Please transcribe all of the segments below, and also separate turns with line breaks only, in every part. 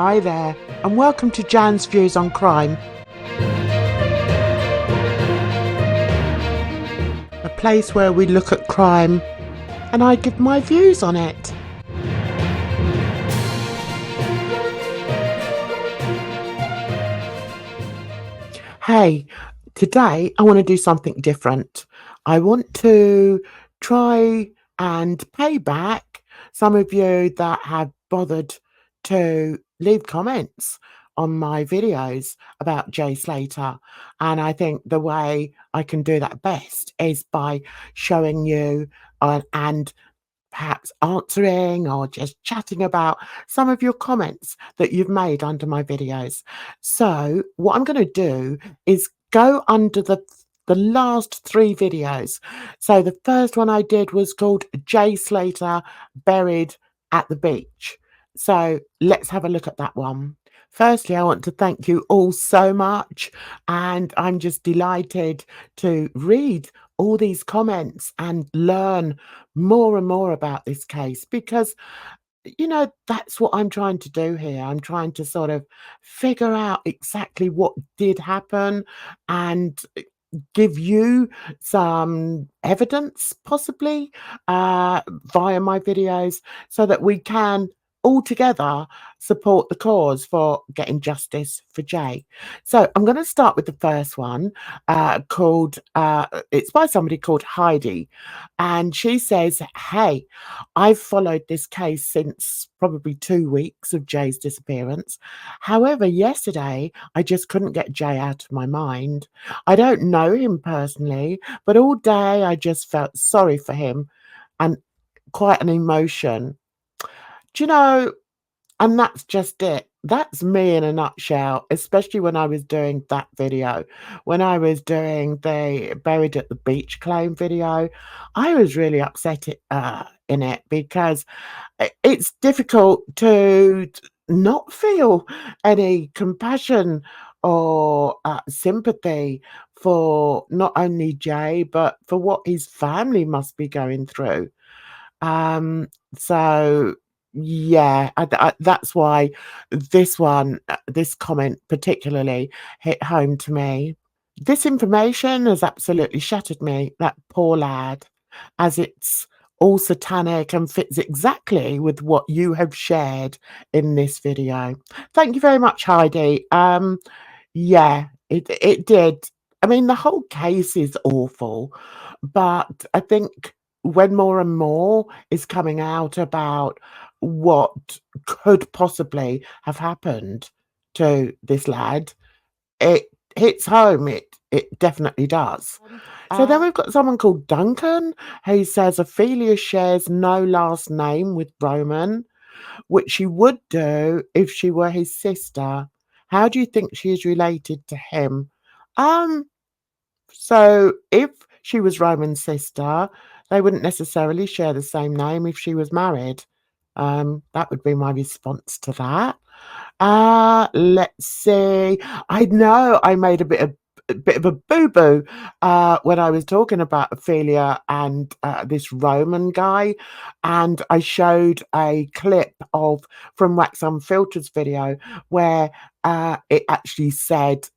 Hi there, and welcome to Jan's Views on Crime, a place where we look at crime and I give my views on it. Hey, today I want to do something different. I want to try and pay back some of you that have bothered to leave comments on my videos about Jay Slater. And I think the way I can do that best is by showing you and perhaps answering or just chatting about some of your comments that you've made under my videos. So what I'm going to do is go under the last 3 videos. So the first one I did was called Jay Slater Buried at the Beach. So let's have a look at that one. Firstly, I want to thank you all so much, and I'm just delighted to read all these comments and learn more and more about this case because, that's what I'm trying to do here. I'm trying to sort of figure out exactly what did happen and give you some evidence, possibly, via my videos, so that we can all together support the cause for getting justice for Jay. So I'm going to start with the first one, it's by somebody called Heidi. And she says, hey, I've followed this case since probably 2 weeks of Jay's disappearance. However, yesterday I just couldn't get Jay out of my mind. I don't know him personally, but all day I just felt sorry for him and quite an emotion. Do you know, and that's just it. That's me in a nutshell, especially when I was doing that video. When I was doing the Buried at the Beach claim video, I was really upset in it because it's difficult to not feel any compassion or sympathy for not only Jay, but for what his family must be going through. So yeah, that's why this comment particularly hit home to me. This information has absolutely shattered me, that poor lad, as it's all satanic and fits exactly with what you have shared in this video. Thank you very much, Heidi. Yeah, it did. I mean, the whole case is awful, but I think when more and more is coming out about what could possibly have happened to this lad, it hits home. It definitely does. So then we've got someone called Duncan who says Ophelia shares no last name with Roman, which she would do if she were his sister. How do you think she is related to him? Um, so if she was Roman's sister, they wouldn't necessarily share the same name if she was married. That would be my response to that. Let's see. I know I made a bit of a boo-boo when I was talking about Ophelia and this Roman guy, and I showed a clip of from Wax Unfiltered's video where it actually said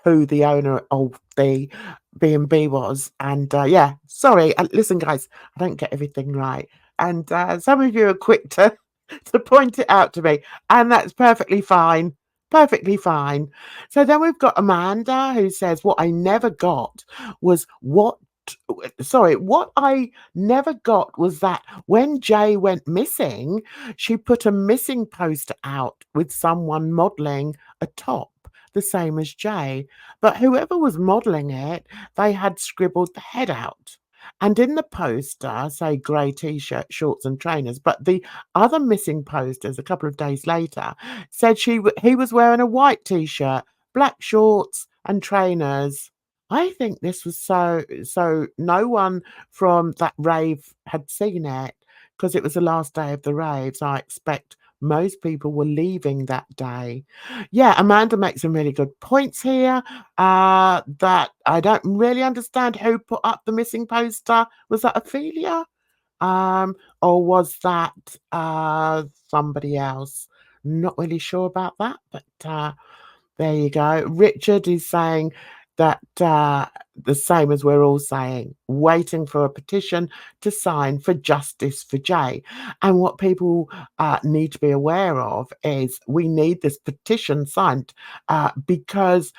who the owner of the B&B was. And yeah, sorry. Listen, guys, I don't get everything right. And some of you are quick to, to point it out to me. And that's perfectly fine. Perfectly fine. So then we've got Amanda who says, what I never got was what I never got was that when Jay went missing, she put a missing poster out with someone modeling a top the same as Jay. But whoever was modeling it, they had scribbled the head out. And in the poster, say grey t-shirt, shorts and trainers, but the other missing posters a couple of days later said he was wearing a white t-shirt, black shorts and trainers. I think this was so no one from that rave had seen it because it was the last day of the rave. So I expect most people were leaving that day. Yeah, Amanda makes some really good points here. That I don't really understand who put up the missing poster. Was that Ophelia? Or was that somebody else? Not really sure about that, but there you go. Richard is saying that the same as we're all saying, waiting for a petition to sign for justice for Jay. And what people need to be aware of is we need this petition signed because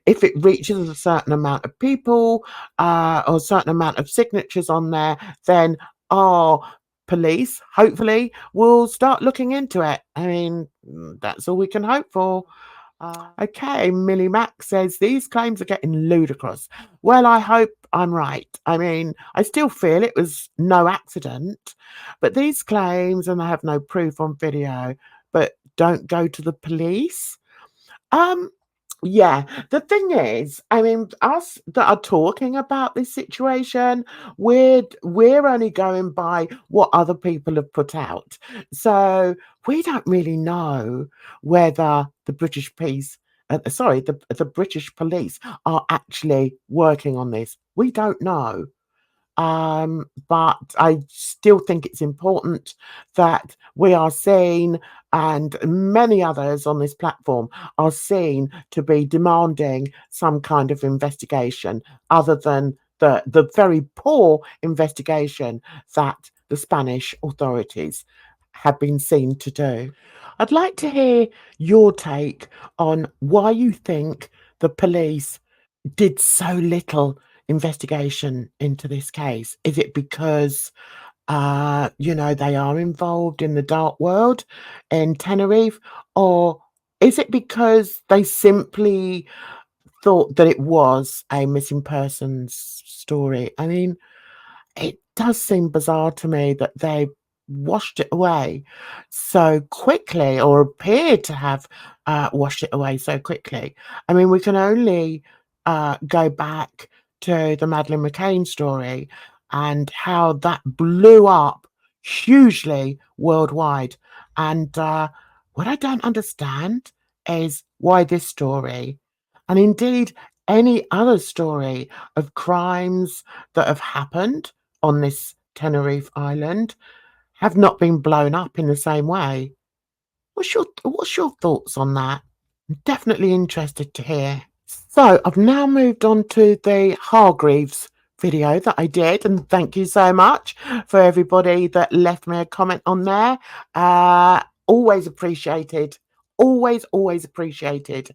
if it reaches a certain amount of people or a certain amount of signatures on there, then our police hopefully will start looking into it. I mean, that's all we can hope for. Okay, Millie Mac says these claims are getting ludicrous. Well, I hope I'm right. I mean, I still feel it was no accident, but these claims, and I have no proof on video, but don't go to the police. Um, yeah, the thing is, I mean, us that are talking about this situation, we're only going by what other people have put out. So we don't really know whether the British police, sorry, the British police are actually working on this. We don't know. But I still think it's important that we are seen, and many others on this platform are seen to be demanding some kind of investigation other than the very poor investigation that the Spanish authorities have been seen to do. I'd like to hear your take on why you think the police did so little investigation into this case. Is it because they are involved in the dark world in Tenerife, or is it because they simply thought that it was a missing persons story? I mean, it does seem bizarre to me that they washed it away so quickly, or appeared to have washed it away so quickly. I mean, we can only go back to the Madeleine McCann story and how that blew up hugely worldwide. And what I don't understand is why this story, and indeed any other story of crimes that have happened on this Tenerife island, have not been blown up in the same way. What's your thoughts on that? I'm definitely interested to hear. So I've now moved on to the Hargreaves video that I did, and thank you so much for everybody that left me a comment on there. Always appreciated. Always appreciated.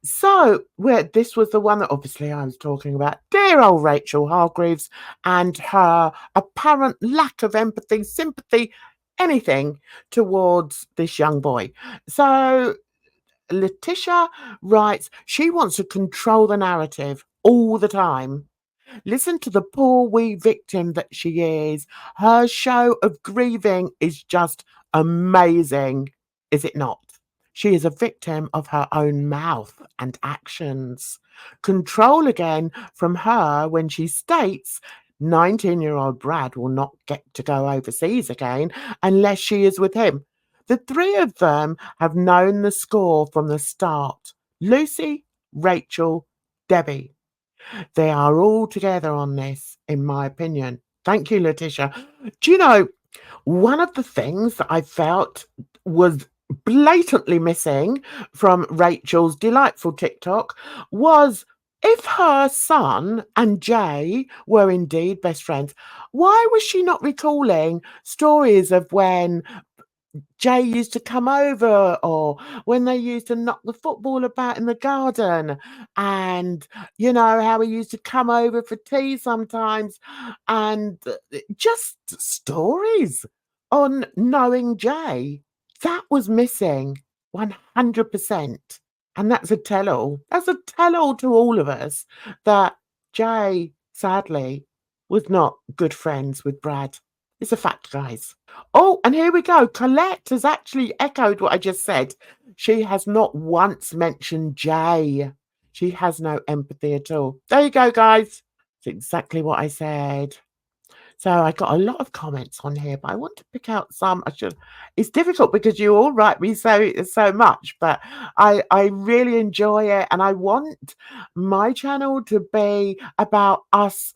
So, this was the one that obviously I was talking about. Dear old Rachel Hargreaves and her apparent lack of empathy, sympathy, anything towards this young boy. So, Letitia writes, she wants to control the narrative all the time. Listen to the poor wee victim that she is. Her show of grieving is just amazing, is it not? She is a victim of her own mouth and actions. Control again from her when she states 19-year-old Brad will not get to go overseas again unless she is with him. The three of them have known the score from the start. Lucy, Rachel, Debbie. They are all together on this, in my opinion. Thank you, Letitia. Do you know, one of the things that I felt was blatantly missing from Rachel's delightful TikTok was, if her son and Jay were indeed best friends, why was she not recalling stories of when Jay used to come over, or when they used to knock the football about in the garden, and how he used to come over for tea sometimes, and just stories on knowing Jay. That was missing 100%. And that's a tell-all. That's a tell-all to all of us that Jay, sadly, was not good friends with Brad. It's a fact, guys. Oh, and here we go. Colette has actually echoed what I just said. She has not once mentioned Jay. She has no empathy at all. There you go, guys. It's exactly what I said. So I got a lot of comments on here, but I want to pick out some. It's difficult because you all write me so much, but I really enjoy it, and I want my channel to be about us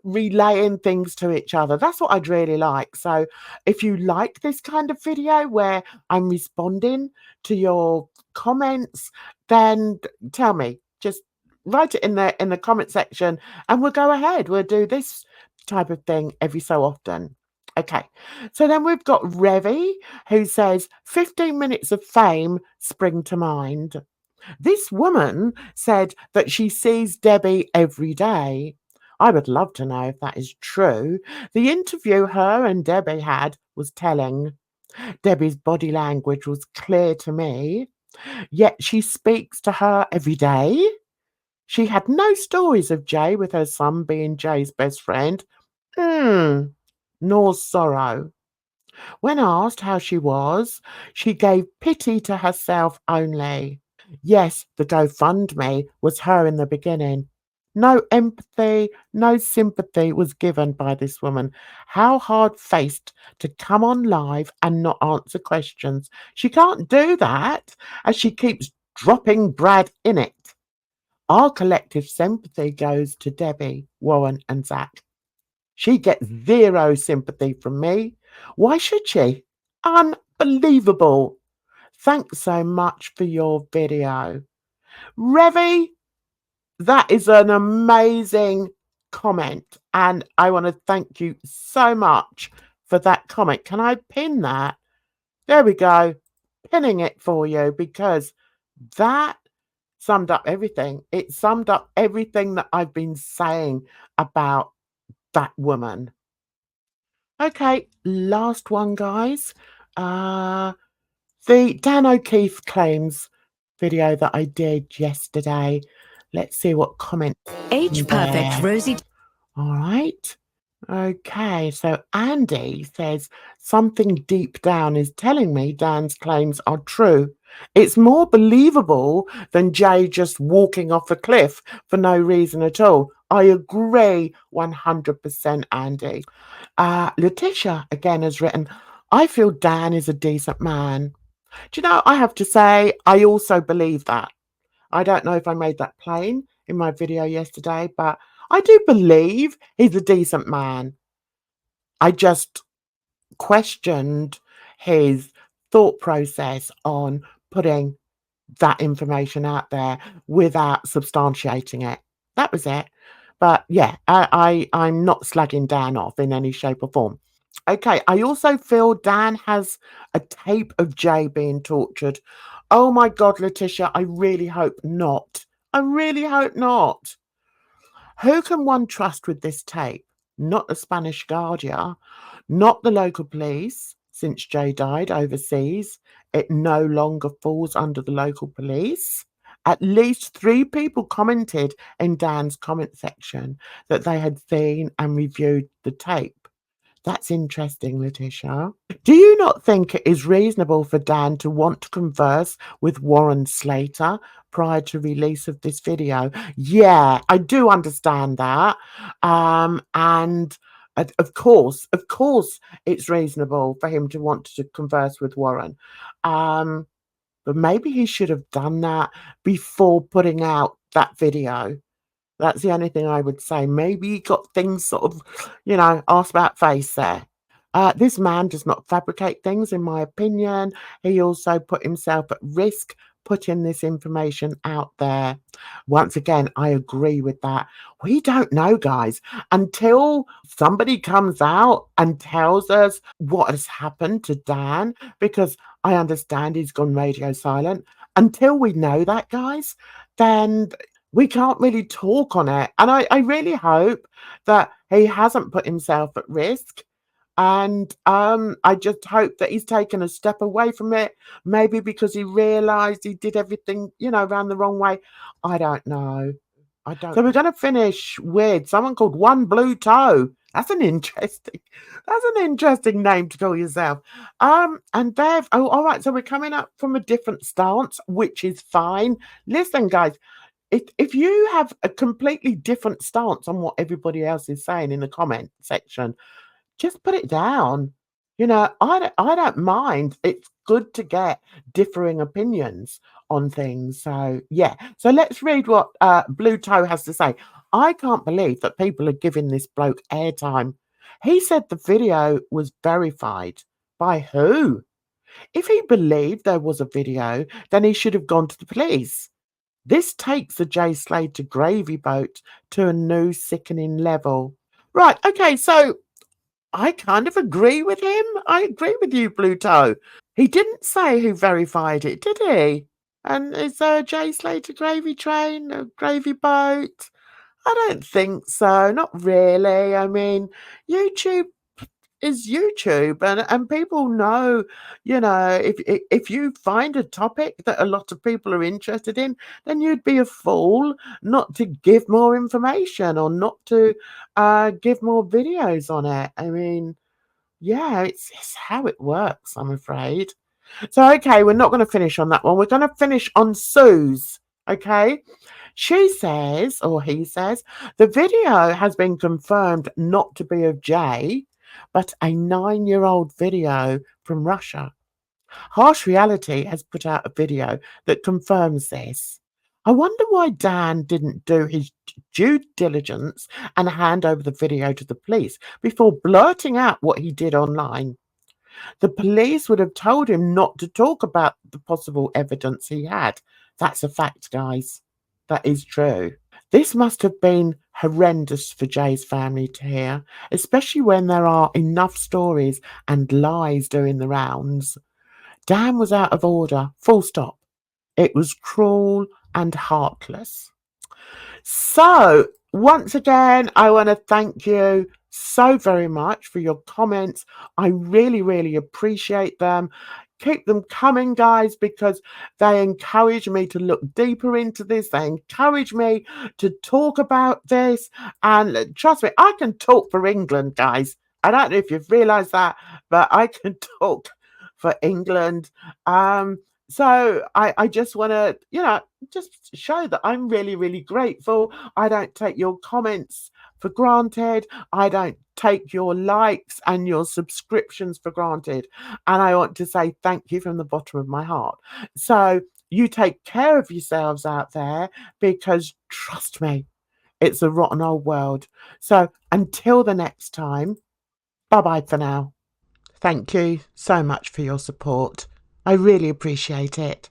relaying things to each other. That's what I'd really like. So if you like this kind of video where I'm responding to your comments, then tell me. Just write it in the comment section and we'll go ahead. We'll do this type of thing every so often. Okay, so then we've got Revi, who says 15 minutes of fame spring to mind. This woman said that she sees Debbie every day. I would love to know if that is true. The interview her and Debbie had was telling. Debbie's body language was clear to me, yet she speaks to her every day. She had no stories of Jay, with her son being Jay's best friend. Nor sorrow. When asked how she was, she gave pity to herself only. Yes, the GoFundMe was her in the beginning. No empathy, no sympathy was given by this woman. How hard-faced to come on live and not answer questions. She can't do that, as she keeps dropping Brad in it. Our collective sympathy goes to Debbie, Warren and Zach. She gets zero sympathy from me. Why should she? Unbelievable. Thanks so much for your video. Revi, that is an amazing comment. And I want to thank you so much for that comment. Can I pin that? There we go. Pinning it for you, because that summed up everything. It summed up everything that I've been saying about that woman. Okay, last one, guys. The Dan O'Keefe claims video that I did yesterday. Let's see what comments.
Age perfect Rosie.
All right. Okay, so Andy says something deep down is telling me Dan's claims are true. It's more believable than Jay just walking off a cliff for no reason at all. I agree 100%, Andy. Letitia again has written, I feel Dan is a decent man. Do you know, I have to say, I also believe that. I don't know if I made that plain in my video yesterday, but I do believe he's a decent man. I just questioned his thought process on putting that information out there without substantiating it. That was it. But yeah, I'm not slagging Dan off in any shape or form. Okay, I also feel Dan has a tape of Jay being tortured. Oh my God, Letitia, I really hope not. I really hope not. Who can one trust with this tape? Not the Spanish Guardia, not the local police. Since Jay died overseas, it no longer falls under the local police. At least 3 people commented in Dan's comment section that they had seen and reviewed the tape. That's interesting, Letitia. Do you not think it is reasonable for Dan to want to converse with Warren Slater prior to release of this video? Yeah, I do understand that. And of course, it's reasonable for him to want to converse with Warren. But maybe he should have done that before putting out that video. That's the only thing I would say. Maybe he got things sort of, asked about face there. This man does not fabricate things, in my opinion. He also put himself at risk putting this information out there. Once again, I agree with that. We don't know, guys, until somebody comes out and tells us what has happened to Dan, because I understand he's gone radio silent. Until we know that, guys, then we can't really talk on it. And I really hope that he hasn't put himself at risk. And I just hope that he's taken a step away from it, maybe because he realised he did everything, around the wrong way. I don't know. So we're going to finish with someone called One Blue Toe. That's an interesting name to call yourself. And they've, all right. So we're coming up from a different stance, which is fine. Listen, guys, if you have a completely different stance on what everybody else is saying in the comment section, just put it down. I don't mind. It's good to get differing opinions on things. So yeah. So let's read what Blue Toe has to say. I can't believe that people are giving this bloke airtime. He said the video was verified. By who? If he believed there was a video, then he should have gone to the police. This takes the Jay Slater gravy boat to a new sickening level. Right, okay, so I kind of agree with him. I agree with you, Blue Toe. He didn't say who verified it, did he? And is there a Jay Slater gravy train, a gravy boat? I don't think so. Not really. I mean, YouTube is YouTube, and people know, if you find a topic that a lot of people are interested in, then you'd be a fool not to give more information or not to give more videos on it. I mean, yeah, it's how it works, I'm afraid. So, okay, we're not going to finish on that one. We're going to finish on Sue's. Okay. She says, or he says, the video has been confirmed not to be of Jay, but a 9-year-old video from Russia. Harsh Reality has put out a video that confirms this. I wonder why Dan didn't do his due diligence and hand over the video to the police before blurting out what he did online. The police would have told him not to talk about the possible evidence he had. That's a fact, guys. That is true. This must have been horrendous for Jay's family to hear, especially when there are enough stories and lies doing the rounds. Dan was out of order, full stop. It was cruel and heartless. So, once again, I want to thank you so very much for your comments. I really, really appreciate them. Keep them coming, guys, because they encourage me to look deeper into this. They encourage me to talk about this. And trust me, I can talk for England, guys. I don't know if you've realized that, but I can talk for England. So I just want to, just show that I'm really, really grateful. I don't take your comments for granted. I don't take your likes and your subscriptions for granted. And I want to say thank you from the bottom of my heart. So you take care of yourselves out there, because trust me, it's a rotten old world. So until the next time, bye bye for now. Thank you so much for your support. I really appreciate it.